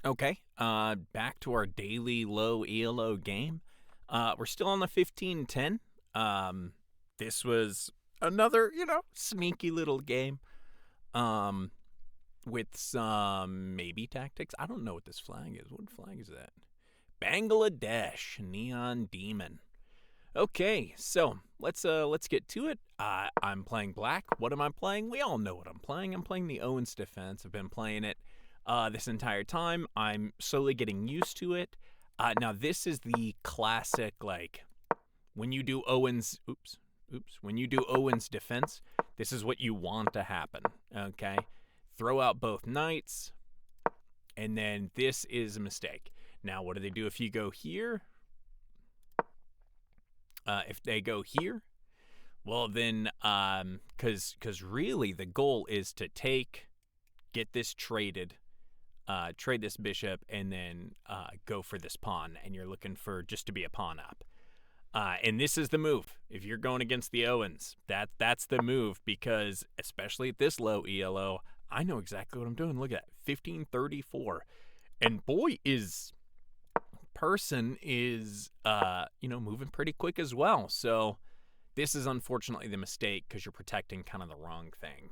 Okay, back to our daily low ELO game. We're still on the 15-10. Um, this was another, sneaky little game. Um, with some maybe tactics. I don't know what this flag is. What flag is that? Bangladesh Neon Demon. Okay, so let's get to it. I'm playing black. What am I playing? We all know what I'm playing. I'm playing the Owens defense. I've been playing it this entire time. I'm slowly getting used to it. Now this is the classic like when you do Owens. Oops. When you do Owens defense, this is what you want to happen. Okay, throw out both knights, and then this is a mistake. Now what do they do if you go here? If they go here, well then, because really the goal is to get this traded, trade this bishop, and then go for this pawn, and you're looking for just to be a pawn up. And this is the move. If you're going against the Owens, that's the move, because especially at this low ELO, I know exactly what I'm doing. Look at that, 1534, and boy is person is moving pretty quick as well. So this is unfortunately the mistake because you're protecting kind of the wrong thing.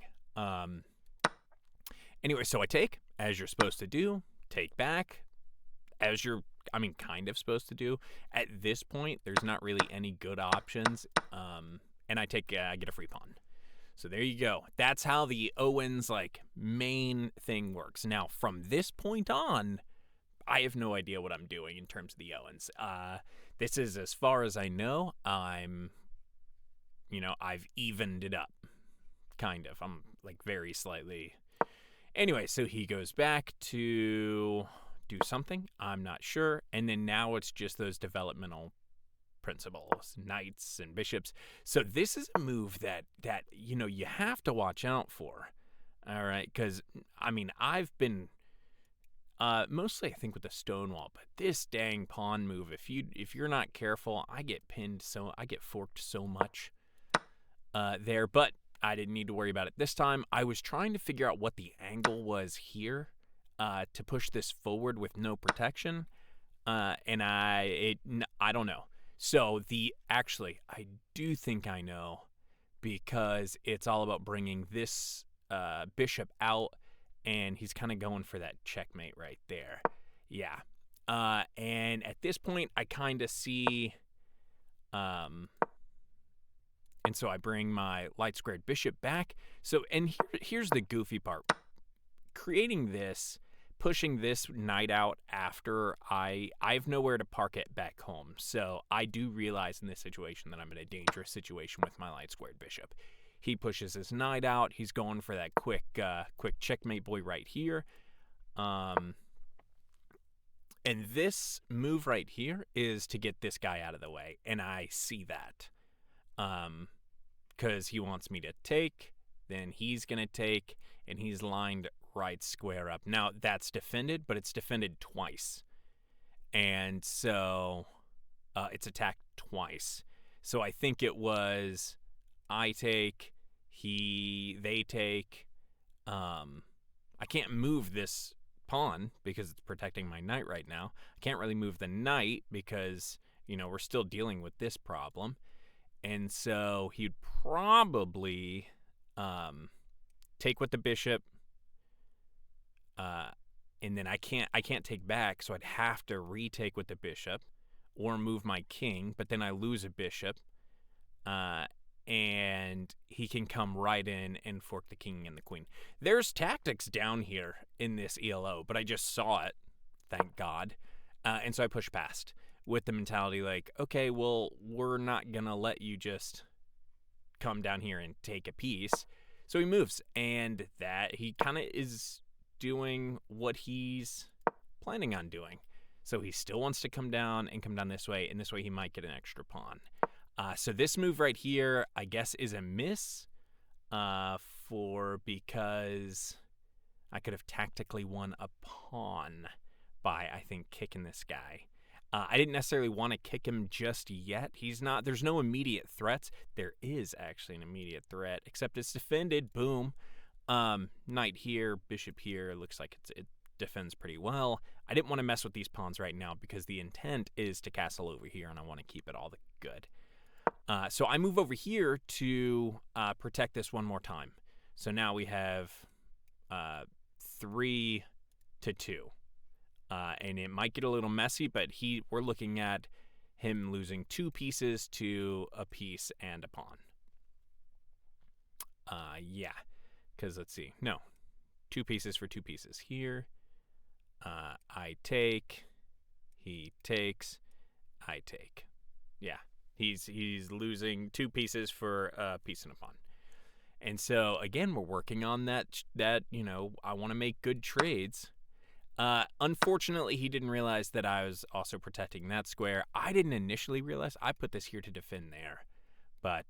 Anyway, so I take as you're supposed to do, take back as you're kind of supposed to do. At this point, there's not really any good options, and I get a free pawn. So there you go. That's how the Owens main thing works. Now from this point on, I have no idea what I'm doing in terms of the Owens. This is as far as I know. I've evened it up, kind of. I'm very slightly. Anyway, so he goes back to do something. I'm not sure. And then now it's just those developmental principles, knights and bishops. So this is a move that you have to watch out for. All right, because I've been mostly I think with the Stonewall, but this dang pawn move, if you're not careful, I get forked so much there, but I didn't need to worry about it this time. I was trying to figure out what the angle was here to push this forward with no protection, and I don't know. So I do think I know, because it's all about bringing this bishop out, and he's kind of going for that checkmate right there. Yeah. And at this point, I kind of see, and so I bring my light squared bishop back. So, and here's the goofy part. Creating this, pushing this knight out after I have nowhere to park it back home. So I do realize in this situation that I'm in a dangerous situation with my light squared bishop. He pushes his knight out. He's going for that quick checkmate boy right here. And this move right here is to get this guy out of the way. And I see that. Because he wants me to take. Then he's going to take. And he's lined right square up. Now, that's defended, but it's defended twice. And so it's attacked twice. So I think it was I take, they take. I can't move this pawn because it's protecting my knight right now. I can't really move the knight because, we're still dealing with this problem. And so he'd probably take with the bishop. And then I can't take back, so I'd have to retake with the bishop or move my king, but then I lose a bishop. And he can come right in and fork the king and the queen. There's tactics down here in this ELO, but I just saw it, thank God. And so I pushed past with the mentality okay, well, we're not going to let you just come down here and take a piece. So he moves, and that he kind of is doing what he's planning on doing. So he still wants to come down this way, and this way he might get an extra pawn. So this move right here, I guess, is a miss because I could have tactically won a pawn by, I think, kicking this guy. I didn't necessarily want to kick him just yet. There's no immediate threats. There is actually an immediate threat, except it's defended. Boom. Knight here, bishop here. Looks like defends pretty well. I didn't want to mess with these pawns right now because the intent is to castle over here, and I want to keep it all good. So I move over here to protect this one more time. So now we have 3 to 2. And it might get a little messy, but we're looking at him losing 2 pieces to a piece and a pawn. Yeah, because let's see. No, 2 pieces for 2 pieces here. I take, he takes, I take. Yeah, he's losing 2 pieces for a piece and a pawn. And so again, we're working on that. I want to make good trades. Unfortunately, he didn't realize that I was also protecting that square. I didn't initially realize. I put this here to defend there. But,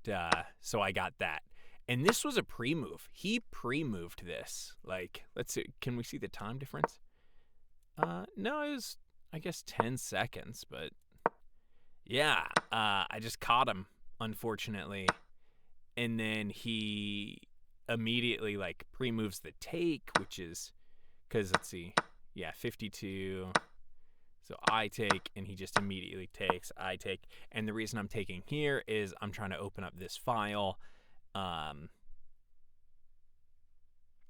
so I got that. And this was a pre-move. He pre-moved this. Like, let's see. Can we see the time difference? No, it was, I guess, 10 seconds. But, yeah, I just caught him, unfortunately. And then he immediately, like, pre-moves the take, which is, because, let's see. Yeah, 52. So I take, and he just immediately takes. I take. And the reason I'm taking here is I'm trying to open up this file.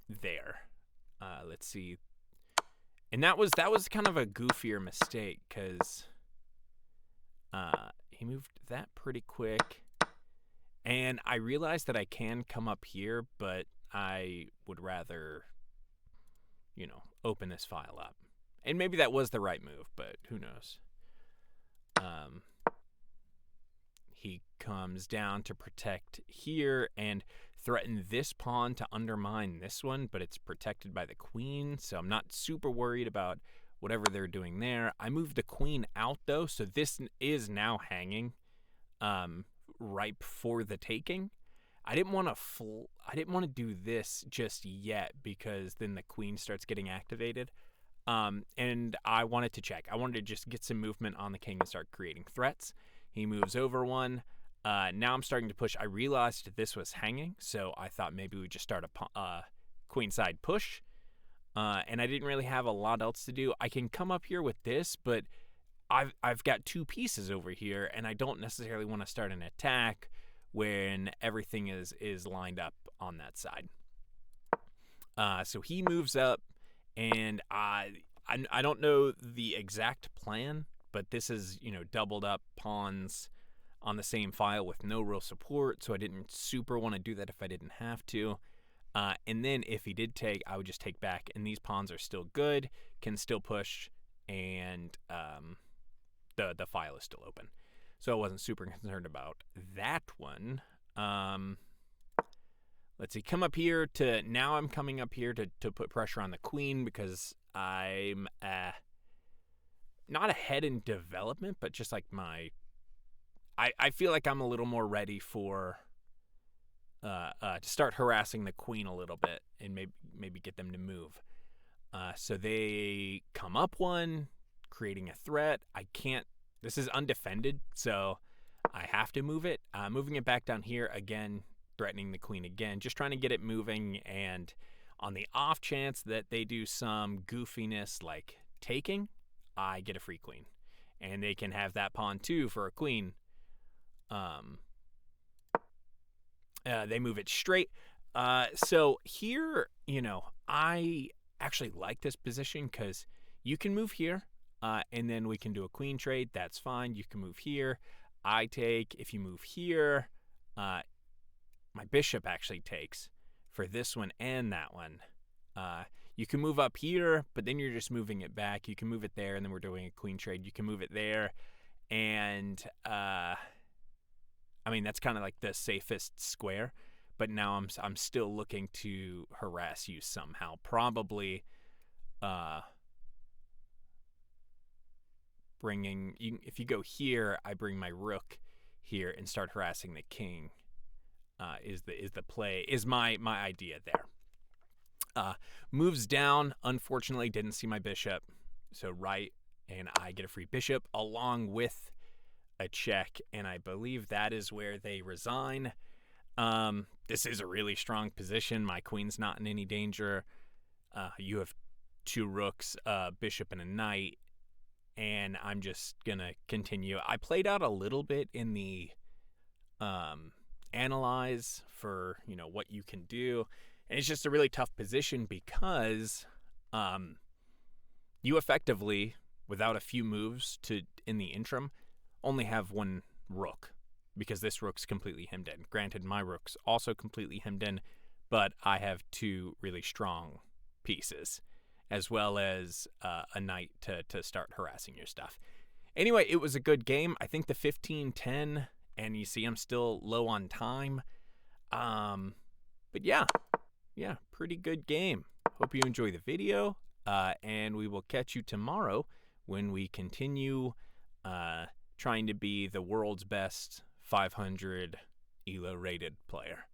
There. Let's see. And that was kind of a goofier mistake because he moved that pretty quick. And I realized that I can come up here, but I would rather, open this file up. And maybe that was the right move, but who knows. He comes down to protect here and threaten this pawn to undermine this one, but it's protected by the queen, so I'm not super worried about whatever they're doing there. I moved the queen out, though, so this is now hanging ripe for the taking. I didn't want to do this just yet because then the queen starts getting activated. And I wanted to check. I wanted to just get some movement on the king and start creating threats. He moves over one. Now I'm starting to push. I realized this was hanging, so I thought maybe we just start a queenside push. And I didn't really have a lot else to do. I can come up here with this, but I've got 2 pieces over here, and I don't necessarily want to start an attack when everything is lined up on that side. So he moves up, and I don't know the exact plan, but this is, doubled up pawns on the same file with no real support, so I didn't super want to do that if I didn't have to. And then if he did take, I would just take back, and these pawns are still good, can still push, and the file is still open. So I wasn't super concerned about that one. Let's see, come up here to, now I'm coming up here to put pressure on the queen because I'm not ahead in development, but just like I feel like I'm a little more ready for to start harassing the queen a little bit and maybe get them to move. So they come up one, creating a threat. I can't, this is undefended, so I have to move it. Moving it back down here again, threatening the queen again, just trying to get it moving, and on the off chance that they do some goofiness like taking, I get a free queen. And they can have that pawn too for a queen. They move it straight. So here, I actually like this position because you can move here, and then we can do a queen trade. That's fine. You can move here. I take. If you move here, my bishop actually takes for this one and that one. You can move up here, but then you're just moving it back. You can move it there, and then we're doing a queen trade. You can move it there, and that's kind of like the safest square. But now I'm still looking to harass you somehow. Probably if you go here, I bring my rook here and start harassing the king. Is the play, is my idea there. Moves down, unfortunately didn't see my bishop, so right, and I get a free bishop along with a check, and I believe that is where they resign. This is a really strong position. My queen's not in any danger. You have 2 rooks, a bishop, and a knight, and I'm just gonna continue. I played out a little bit in the analyze for what you can do, and it's just a really tough position because you effectively, without a few moves in the interim, only have 1 rook because this rook's completely hemmed in. Granted, my rook's also completely hemmed in, but I have 2 really strong pieces, as well as a knight to start harassing your stuff. Anyway, it was a good game. I think the 15-10, and you see I'm still low on time. But yeah, pretty good game. Hope you enjoy the video, and we will catch you tomorrow when we continue trying to be the world's best 500 ELO rated player.